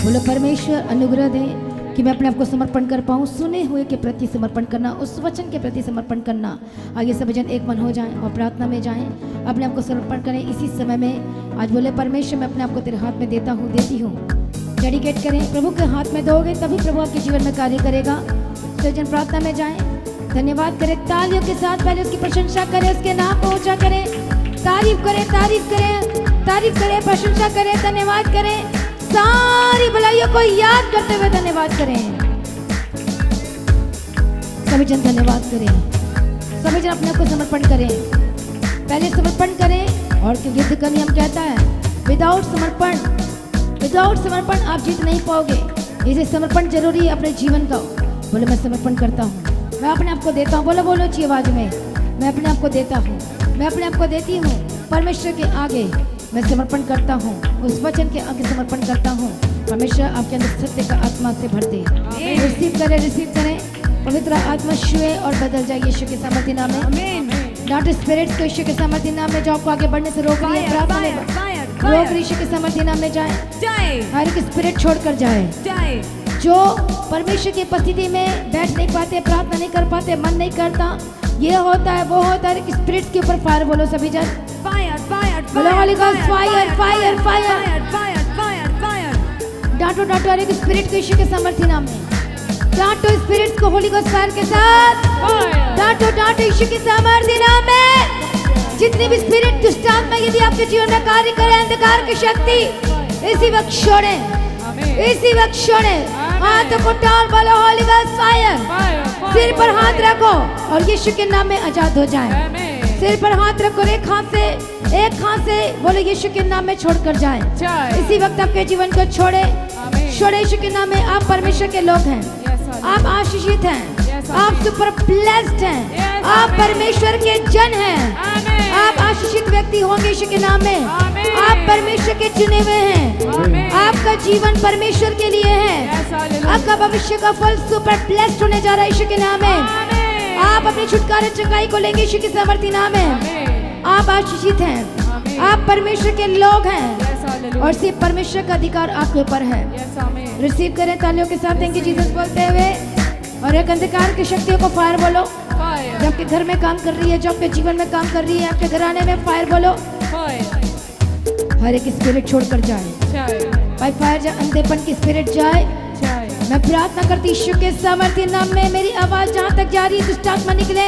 बोलो परमेश्वर अनुग्रह दे कि मैं अपने आप को समर्पण कर पाऊँ, सुने हुए के प्रति समर्पण करना, उस वचन के प्रति समर्पण करना। आगे सब जन एक मन हो जाएं और प्रार्थना में जाएं, अपने आप को समर्पण करें इसी समय में। आज बोले परमेश्वर मैं अपने आप को तेरे हाथ में देता हूँ, देती हूँ। डेडिकेट करें, प्रभु के हाथ में दोगे तभी प्रभु आपके जीवन में कार्य करेगा। तो जन प्रार्थना में जाएं, धन्यवाद करें, तालियों के साथ पहले उसकी प्रशंसा करें, उसके नाम को ऊंचा करें, तारीफ करें, तारीफ करें, तारीफ करें, प्रशंसा करें, धन्यवाद करें, सारी भलाइयों को याद करते हुए धन्यवाद करें। सभी जन धन्यवाद करें, सभी जन अपने आप को समर्पण करें। पहले समर्पण करें और युद्ध का नियम कहता है विदाउट समर्पण आप जीत नहीं पाओगे। इसे समर्पण जरूरी है अपने जीवन का। बोलो मैं समर्पण करता हूँ, मैं अपने आप को देता हूँ। बोलो बोलो अच्छी आवाज में, मैं अपने आप को देता हूँ, मैं अपने आप को देती हूँ। परमेश्वर के आगे मैं समर्पण करता हूँ, उस वचन के आगे समर्पण करता हूँ। परमेश्वर आपके अंदर सत्य का आत्मा से भर दे। रिसीव करें, पवित्र आत्मा छुए और बदल जाए यीशु के सामर्थ्य नाम में। नॉट स्पिरिट्स को यीशु के सामर्थ्य नाम में जो आपको आगे बढ़ने से रोक रही है, प्रार्थना में रोक यीशु के सामर्थ्य नाम में जाए। हर एक स्पिरिट छोड़कर जाए जो परमेश्वर की उपस्थिति में बैठ नहीं पाते, प्रार्थना नहीं कर पाते, मन नहीं करता, ये होता है वो होता है। स्पिरिट के ऊपर फायर बोलो सभी जन, बोलो holy ghost fire fire fire. डांटो हर एक स्पिरिट को यीशु के सामर्थ्य नाम में। डांटो स्पिरिट्स को होली गॉस्ट फायर के साथ, डांटो यीशु के सामर्थ्य नाम में। जितनी भी स्पिरिट दुष्ट आत्मा यदि आपके जीवन में कार्य करे, अंधकार की शक्ति इसी वक्त छोड़े, इसी वक्त छोड़े। हाथों को टाल, बोलो होली गॉस्ट फायर। सिर पर हाथ रखो और यीशु के नाम में आजाद हो जाए। सिर पर हाथ रखो, एक हाथ से बोलो यीशु के नाम में छोड़कर जाए। इसी वक्त आपके जीवन को छोड़े यीशु के नाम में। आप परमेश्वर के लोग हैं, आप आशीषित हैं, आप सुपर ब्लेस्ड हैं, आप परमेश्वर के जन हैं। आप आशीषित व्यक्ति होंगे यीशु के नाम में। आप परमेश्वर के चुने हुए हैं, आपका जीवन परमेश्वर के लिए है। आपका भविष्य का फल सुपर ब्लेस्ड होने जा रहा है यीशु के नाम में। आप अपनी छुटकारे चंगाई को लेंगे यीशु के सामर्थ्य नाम में। आप आशीषित हैं, आप परमेश्वर के लोग हैं और सिर्फ परमेश्वर का अधिकार आपके ऊपर है। रिसीव करें तालियों के साथ थैंक यू जीसस बोलते हुए। और एक अंधकार की शक्तियों को फायर बोलो जो आपके घर में काम कर रही है, जो आपके जीवन में काम कर रही है, आपके घराने में फायर बोलो। हर एक स्पिरिट छोड़कर जाए, बाय फायर अंधेपन की स्पिरिट जाए। मैं प्रार्थना करती यीशु के सामर्थ्य नाम में, मेरी आवाज जहाँ तक जा रही है दुष्ट आत्मा निकले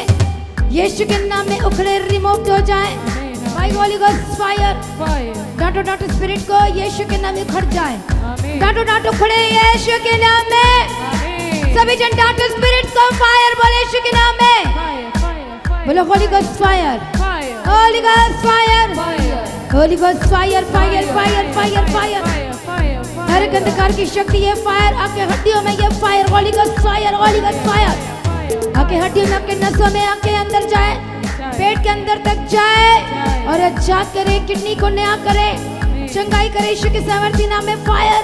यीशु के नाम में, उखड़े रिमूव हो जाए बाय होली गॉस्ट फायर। डांटो स्पिरिट को यीशु के नाम में उखड़ जाए। डांटो उखड़े यीशु के नाम में। सभी जन डांटो स्पिरिट को फायर बोले यीशु के नाम में। बोलो holy ghost fire, holy ghost fire, holy ghost fire fire fire fire fire. हर एक अंधकार की शक्ति ये फायर आपके हड्डियों में, ये fire holy ghost fire, holy ghost fire आपके हड्डियों में, आपके नसों में, आपके अंदर जाए, पेट के अंदर तक जाए और आजाद करे, किडनी को नया करे, चंगाई करे यीशु के सामर्थ्य नाम में। फायर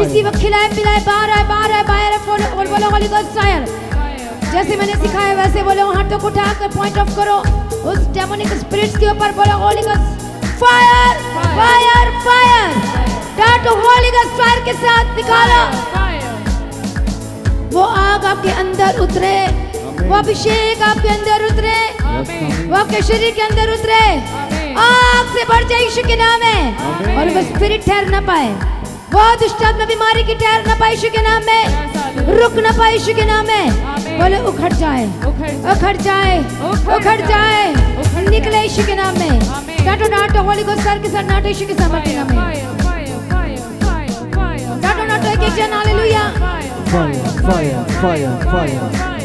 इसी वक्त खिलाए पिलाए, बाहर आए बाहर आए बाहर आए। बोलो होली गॉस्ट फायर। जैसे मैंने सिखाया वैसे बोलो, हाथों को उठाकर पॉइंट ऑफ करो उस डेमोनिक स्पिरिट्स के ऊपर। बोलो holy ghost fire fire fire. डांटो होली गॉस्ट फायर के साथ निकालो। वो आग आपके अंदर उतरे, वो अभिषेक आपके अंदर उतरे, वो आपके शरीर के अंदर उतरे। आग से बढ़ जाए यीशु के नाम में और वो स्पिरिट ठहर न पाए, वो दुष्ट आत्मा बीमारी की ठहर न पाए यीशु के नाम में, रुक न पाए यीशु के नाम में। बोले उखड़ जाए, उखड़ जाए, उखड़ जाए, निकले यीशु के नाम में। डांटो होली गॉस्ट फायर के साथ डांटो यीशु के सामर्थ्य नाम में। डांटो एक जन hallelujah.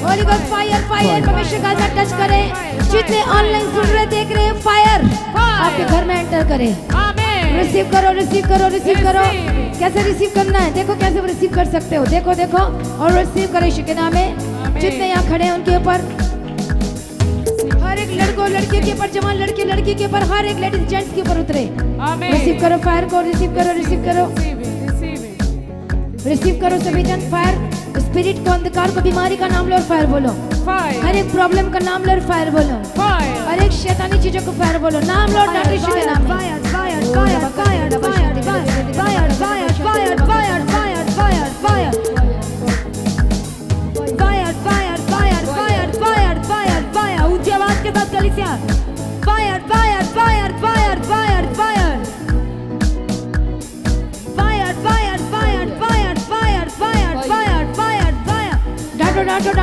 Holi ghost fire fire परमेश्वर का साथ टच करे। जितने ऑनलाइन सुन रहे देख रहे हैं, फायर आपके घर में एंटर करे। रिसीव करो, रिसीव करो, रिसीव करो। कैसे रिसीव करना है देखो, कैसे रिसीव कर सकते हो देखो देखो। और रिसीव करो यीशु के नाम में। जितने यहाँ खड़े हैं उनके ऊपर, हर एक लड़कों लड़कियों के ऊपर, जवान लड़के लड़की के ऊपर, हर एक लेडीज जेंट्स के ऊपर उतरे। रिसीव करो फायर को, रिसीव करो, रिसीव करो, रिसीव करो सभी जन। फायर स्पिरिट को, अंधकार को, बीमारी का नाम लो और फायर बोलो। हर एक प्रॉब्लम का नाम लो और फायर बोलो। हर एक शैतानी चीजों को फायर बोलो, नाम लो डांटो यीशु के नाम में।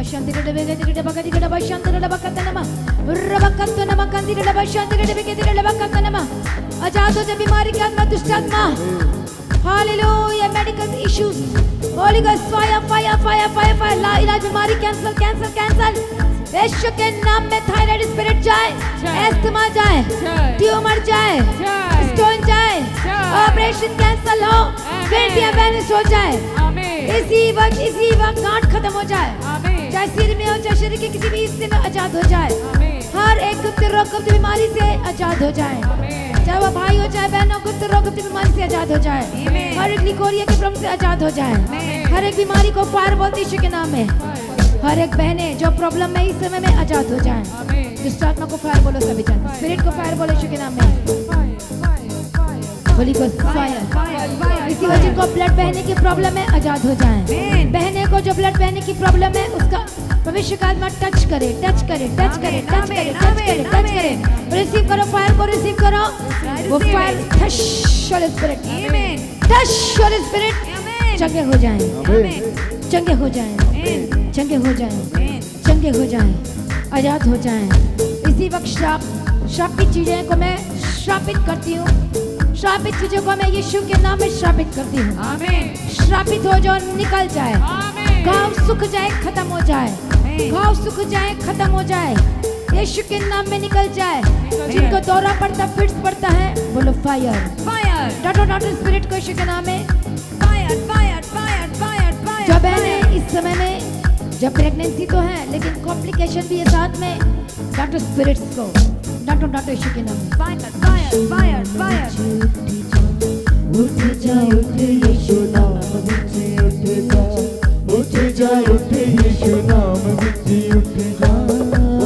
बशांति रे डबे गति रे बकति रे बशांति रे बकतनमा रबकत्तो नमा कंति रे बशांति रे डबे गति रे बकतनमा आजाद हो जा बीमारी की आत्मा दुष्ट आत्मा hallelujah medical issues holy ghost fire fire fire fire fire ला इलाज बीमारी कैंसर कैंसर कैंसर यीशु के नाम में थायराइड स्पिरिट जाए एस्थमा जाए ट्यूमर जाए स्टोन जाए ऑपरेशन कैंसल हो बेटियां बैलेंस हो जाए इसी वक्त गांठ खत्म हो जाए चाहे सिर में हो चाहे शरीर के किसी भी हिस्से में आजाद हो जाए हर एक गुप्त रोग गुप्त बीमारी से आजाद हो जाए चाहे वो भाई हो चाहे बहन हो गुप्त रोग गुप्त बीमारी से आजाद हो जाए हर एक लिकोरिया के भ्रम से आजाद हो जाए हर एक बीमारी को फायर बोलते यीशु के नाम में हर एक बहने जो प्रॉब्लम में इस समय में आजाद हो जाए दुष्ट आत्मा को फायर बोलो सभी जन स्पिरिट को फायर बोलो यीशु के नाम में होली गोस्ट फायर इसी वजह को ब्लड बहने की प्रॉब्लम है आजाद हो जाए बहने को जो ब्लड बहने की प्रॉब्लम है उसका भविष्य का आत्मा टच करे टच करे टच करे टच करे टच करे टच करे रिसीव करो फायर को रिसीव करो वो fire touch holy spirit touch holy spirit चंगे हो जाए चंगे हो जाए चंगे हो जाए चंगे हो जाए आजाद हो जाए इसी वक्त श्रापित चीजें को मैं श्रापित करती हूँ श्रापित चीजों को मैं यीशु के नाम में श्रापित करती हूँ श्रापित हो जो निकल जाए घाव सूख जाए खत्म हो जाए घाव सूख जाए खत्म हो जाए यीशु के नाम में निकल जाए जिनको दौरा पड़ता फिट्स पड़ता है बोलो फायर फायर डाटो स्पिरिट को यीशु के नाम में fire fire fire fire fire जो बहने इस समय में जब प्रेगनेंसी तो है लेकिन कॉम्प्लिकेशन भी है साथ में डाटो स्पिरिट्स को डाटो यीशु के नाम में फायर फायर फायर फायर उठ जा उठ यीशु नाम विच उठ जा उठ जा उठ यीशु नाम विच उठ जा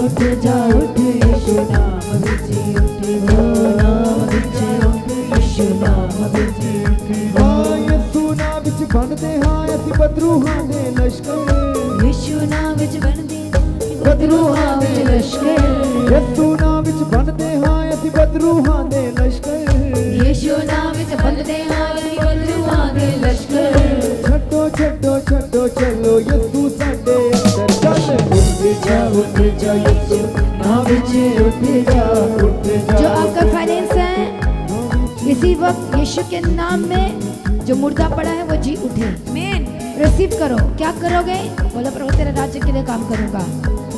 उठ जा उठ यीशु नाम विच उठ जा नाम विच उठ यीशु नाम विच उठ जा यीशु नाम विच बनदे हां ਅਸੀਂ ਬਦਰੂਹਾਂ ਦੇ ਲਸ਼ਕਰ यीशु नाम विच बनदे ਬਦਰੂਹਾਂ ਦੇ ਲਸ਼ਕਰ ਯਿਸੂ ਨਾਮ ਵਿੱਚ ਬਣਦੇ ਹਾਂ ਅਸੀਂ ਬਦਰੂਹਾਂ ਦੇ ਲਸ਼ਕਰ यीशु नाम विच बनदे हां ਅਸੀਂ बदरूहां दे लश्कर ਛੱਡੋ ਛੱਡੋ ਛੱਡੋ ਚਲੋ ਯਿਸੂ ਸਾਡੇ ਅੰਦਰ ਚੱਲ ਉੱਠ ਜਾ ਯਿਸੂ ਨਾਮ ਵਿੱਚ ਉੱਠ ਜਾ जो आपका फाइनेंस है इसी वक्त यीशु के नाम में जो मुर्दा पड़ा है वो जी उठे रिसीव करो क्या करोगे बोलो प्रभु तेरे राज्य के लिए काम करूंगा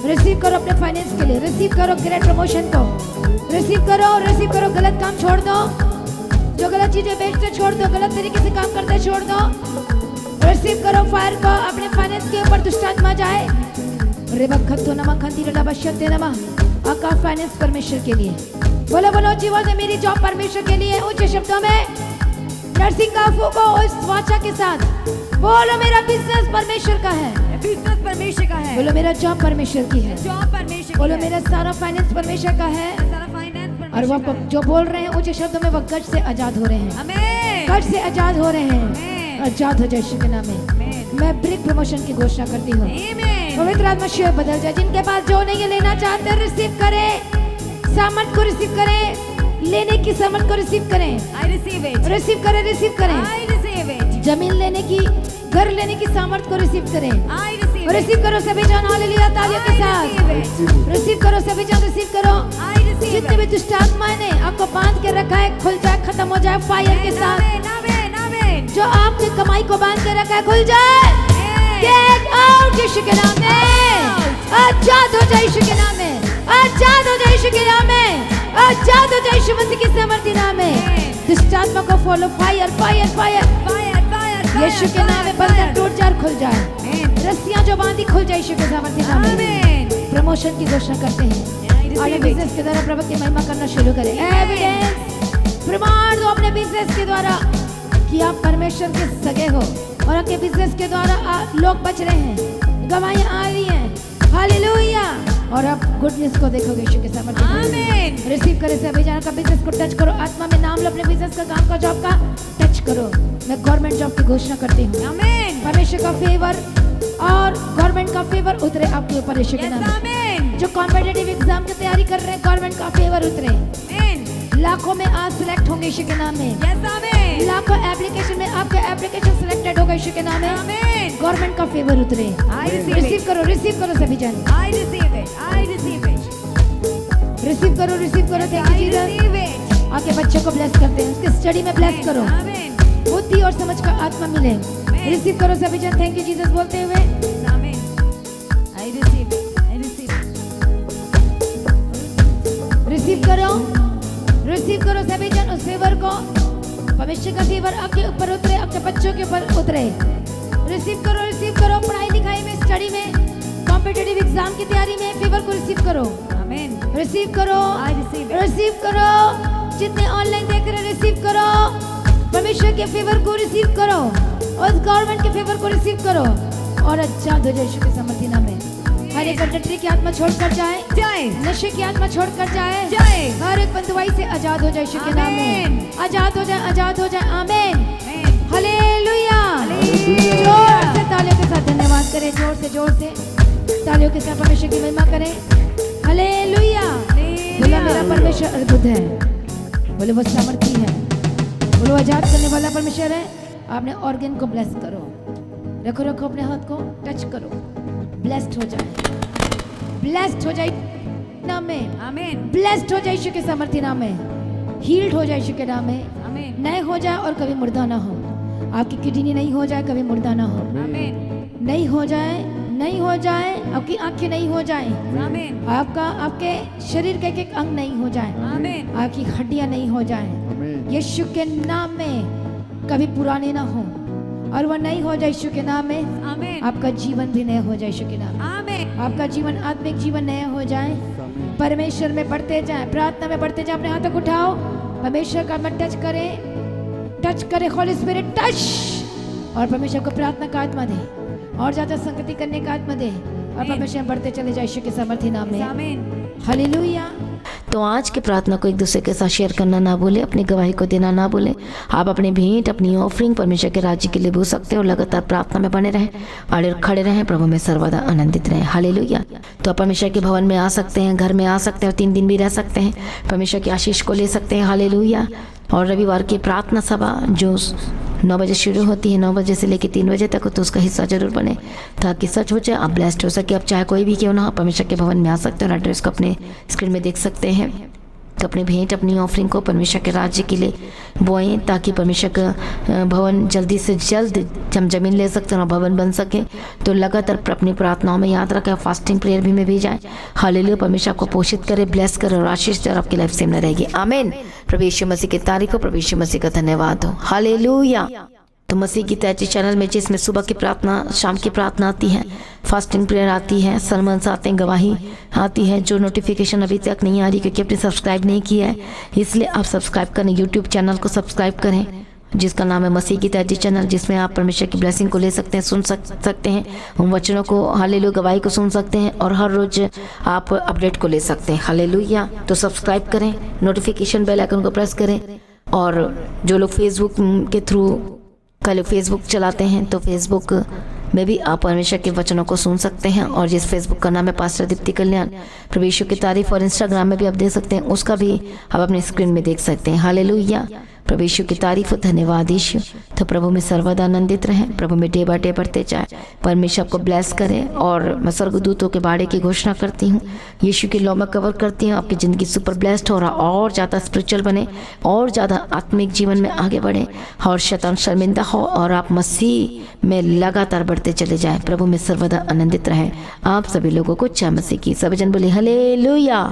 रिसीव करो अपने फाइनेंस के लिए रिसीव करो ग्रेट प्रमोशन को रिसीव करो गलत काम छोड़ दो जो गलत चीजें बेचते छोड़ दो गलत तरीके से काम करते छोड़ दो रिसीव करो फायर को अपने फाइनेंस के ऊपर दुष्ट आत्मा जाए रेबखत्तो नमः खंतीरला बश्यते नमः आका फाइनेंस परमेश्वर के लिए बोलो जीवन में मेरी जॉब परमेश्वर के लिए ऊंचे शब्दों में नर्सिंग का फूको उस वाचा के साथ बोलो मेरा बिजनेस परमेश्वर का है बिजनेस परमेश्वर का है बोलो मेरा जॉब परमेश्वर की है जॉब परमेश्वर बोलो मेरा सारा फाइनेंस परमेश्वर का है सारा फाइनेंस और वो जो बोल रहे हैं ऊंचे शब्दों में वो गज से आजाद हो रहे हैं आमीन गज से आजाद हो रहे हैं आजाद हो जाए यीशु के नाम में मैं ब्रेक प्रमोशन की घोषणा करती हूँ आमीन पवित्र आत्मा शिव बदल जाए जिनके पास जो नहीं लेना चाहते रिसीव करें सामर्थ को रिसीव करें लेने की सामर्थ को रिसीव करें आई रिसीव इट रिसीव करें आई रिसीव इट जमीन लेने की घर लेने की सामर्थ को रिसीव करें आई रिसीव रिसीव करो सभी जन हालेलुया तालियों के साथ रिसीव करो सभी जन रिसीव करो आई रिसीव जितने भी दुष्ट आत्माएं ने आपको बांध के रखा है खुल जाए खत्म हो जाए फायर के साथ आमीन जो आपकी कमाई को बांध के रखा है खुल जाए गेट आउट यीशु के नाम में आजाद हो जाए यीशु के नाम में आजाद हो जाए यीशु के नाम में आजाद हो जाए यीशु मसीह की सामर्थ्य नाम में दुष्ट आत्मा को follow fire fire fire fire fire यीशु के नाम में बंधन टूट जाए और खुल जाए रस्सियां जो बांधी खुल जाए यीशु के सामर्थ्य नाम में प्रमोशन की घोषणा करते हैं और बिजनेस के द्वारा प्रभु की महिमा करना शुरू करें एविडेंस प्रमाण दो अपने बिजनेस के द्वारा कि आप परमेश्वर के सगे हो और आपके बिजनेस के द्वारा लोग बच रहे हैं गवाहियां आ रही हैं हालेलुया और आप गुडनेस को देखोगे यीशु के सामर्थ्य आमीन रिसीव करे सभी जन का बिजनेस को टच करो आत्मा में नाम लो अपने बिजनेस का काम का जॉब का टच करो मैं गवर्नमेंट जॉब की घोषणा करती हूँ आमीन परमेश्वर का फेवर और गवर्नमेंट का फेवर उतरे आपके ऊपर यीशु के नाम में आमीन जो कॉम्पिटिटिव एग्जाम की तैयारी कर रहे हैं गवर्नमेंट का फेवर उतरे आमीन लाखों में आज सिलेक्ट होंगे यीशु के नाम में। Yes, amen. लाखों एप्लीकेशन में आपका एप्लीकेशन सिलेक्टेड होगा यीशु के नाम में। Amen. गवर्नमेंट का फेवर उतरे। I receive receive it. करो सभी जन। I receive it. I receive it. Receive करो thank I you Jesus. receive it. आके बच्चों को ब्लेस करते हैं, उसके स्टडी में ब्लेस करो, Amen. बुद्धि और समझ का आत्मा मिले। रिसीव करो सभी जन थैंक यू जीसस बोलते हुए। Amen. I receive it. I receive it. Receive करो सभी जन उस फेवर को। भविष्य का फेवर आपके ऊपर उतरे, आपके बच्चों के ऊपर उतरे। रिसीव करो पढ़ाई लिखाई में, स्टडी में, कॉम्पिटिटिव एग्जाम की तैयारी में फेवर को रिसीव करो। Amen. रिसीव करो, I receive it. रिसीव करो। जितने ऑनलाइन देख रहे रिसीव करो, परमेश्वर के फेवर को रिसीव करो, और गवर्नमेंट के फेवर को रिसीव करो, और अच्छा हो जाए यीशु के समर्थी नाम में। हर एक अडल्ट्री की आत्मा छोड़कर जाए, Jai. नशे की आत्मा छोड़कर जाए, Jai. हर एक बंधुआई से आजाद हो जाए यीशु के नाम में। आमीन। आजाद हो जाए आमीन। Amen. हालेलुया। हालेलुया। जोर से तालियों के साथ धन्यवाद करें, जोर से तालियों के साथ परमेश्वर की महिमा करें। हालेलुया। बोला मेरा परमेश्वर अद्भुत है, बोले वो सामर्थी है, बोले वो आजाद करने वाला परमेश्वर है। आपने ऑर्गन को ब्लेस करो, रखो अपने हाथ को टच करो, ब्लेस्ड हो जाए नाम में। Amen. ब्लेस्ड हो जाए यीशु के सामर्थी नाम में। हील्ड हो जाए यीशु के नाम में। Amen. नए हो जाए और कभी मुर्दा ना हो। आपकी किडनी नहीं हो जाए, कभी मुर्दा ना हो। Amen. नहीं हो जाए, आपकी आंखें नहीं हो जाए, Amen. आपके शरीर के एक अंग नहीं हो जाए, Amen. आपकी हड्डियां नहीं हो जाए। यीशु के नाम में कभी पुराने ना हो, और वह नहीं हो जाए यीशु के नाम में। Amen. आपका जीवन भी नया हो जाए यीशु के नाम में। Amen. आपका जीवन, आत्मिक जीवन नया हो जाए। परमेश्वर में बढ़ते जाए, प्रार्थना में बढ़ते जाए। अपने हाथों को उठाओ, परमेश्वर का मत टच करे होली स्पिरिट टच, और परमेश्वर को प्रार्थना का आत्मा दे, और ज्यादा संगति करने का आत्मा दे, और परमेश्वर में बढ़ते चले जाए यीशु के सामर्थी नाम में। Amen. हालेलुया। तो आज की प्रार्थना को एक दूसरे के साथ शेयर करना ना भूलें, अपनी गवाही को देना ना भूलें। आप अपनी भेंट, अपनी ऑफरिंग परमेश्वर के राज्य के लिए भेज सकते हो। लगातार प्रार्थना में बने रहें, अड़े खड़े रहें, प्रभु में सर्वदा आनंदित रहें। हालेलुया। तो आप परमेश्वर के भवन में आ सकते हैं, घर में आ सकते हैं, और 3 दिन भी रह सकते हैं, परमेश्वर की आशीष को ले सकते हैं। हालेलुया। और रविवार की प्रार्थना सभा जो 9 बजे शुरू होती है, 9 बजे से लेकर 3 बजे तक, तो उसका हिस्सा जरूर बने, ताकि सच हो जाए, आप ब्लेस्ड हो सके। आप चाहे कोई भी क्यों ना हो, परमेश्वर के भवन में आ सकते हो, और एड्रेस को अपने स्क्रीन में देख सकते हैं। तो अपनी भेंट, अपनी ऑफरिंग को परमेश्वर के राज्य के लिए बोएं, ताकि परमेश्वर का भवन जल्दी से जल्द हम जमीन ले सकते हैं और भवन बन सके। तो लगातार अपनी प्रार्थनाओं में याद रखें, फास्टिंग प्रेयर भी में भी जाएं। हालेलुया। परमेश्वर आपको पोषित करे, ब्लेस करे और आशीष दे, और आपकी लाइफ सेम रहेगी। आमीन। प्रभु यीशु मसीह की तारीफ हो, प्रभु यीशु मसीह का धन्यवाद हो। हालेलुया। तो मसीह की तैयारी चैनल में जिसमें सुबह की प्रार्थना, शाम की प्रार्थना आती है, फास्टिंग प्रेयर आती है, सरमन्स आते हैं, गवाही आती है। जो नोटिफिकेशन अभी तक नहीं आ रही क्योंकि आपने सब्सक्राइब नहीं किया है, इसलिए आप सब्सक्राइब करें, यूट्यूब चैनल को सब्सक्राइब करें, जिसका नाम है मसीह की तैयारी चैनल, जिसमें आप परमेश्वर की ब्लेसिंग को ले सकते हैं, सुन सकते हैं, उन वचनों को, हालेलुया, गवाही को सुन सकते हैं, और हर रोज आप अपडेट को ले सकते हैं। हालेलुया। तो सब्सक्राइब करें, नोटिफिकेशन बेल आइकन को प्रेस करें। और जो लोग फेसबुक के थ्रू कल फेसबुक चलाते हैं, तो फेसबुक में भी आप परमेश्वर के वचनों को सुन सकते हैं। और जिस फेसबुक का नाम है पास्टर दीप्ति कल्याण, प्रभु यीशु की तारीफ, और इंस्टाग्राम में भी आप देख सकते हैं, उसका भी आप अपने स्क्रीन में देख सकते हैं। हालेलुया। प्रभु यीशु की तारीफ, धन्यवाद यीशु। तो प्रभु में सर्वदा आनंदित रहें, प्रभु में डे बाय डे बढ़ते जाए, परमेश्वर आपको ब्लेस करें। और मैं स्वर्गदूतों के बाड़े की घोषणा करती हूँ, यीशु की लॉ में कवर करती हूँ, आपकी ज़िंदगी सुपर ब्लेस्ड हो रहा, और ज़्यादा स्पिरिचुअल बने, और ज़्यादा आत्मिक जीवन में आगे बढ़े, और शैतान शर्मिंदा हो, और आप मसीह में लगातार बढ़ते चले जाएं। प्रभु में सर्वदा आनंदित रहें। आप सभी लोगों को जय मसीह की। सभी जन बोले हालेलुया।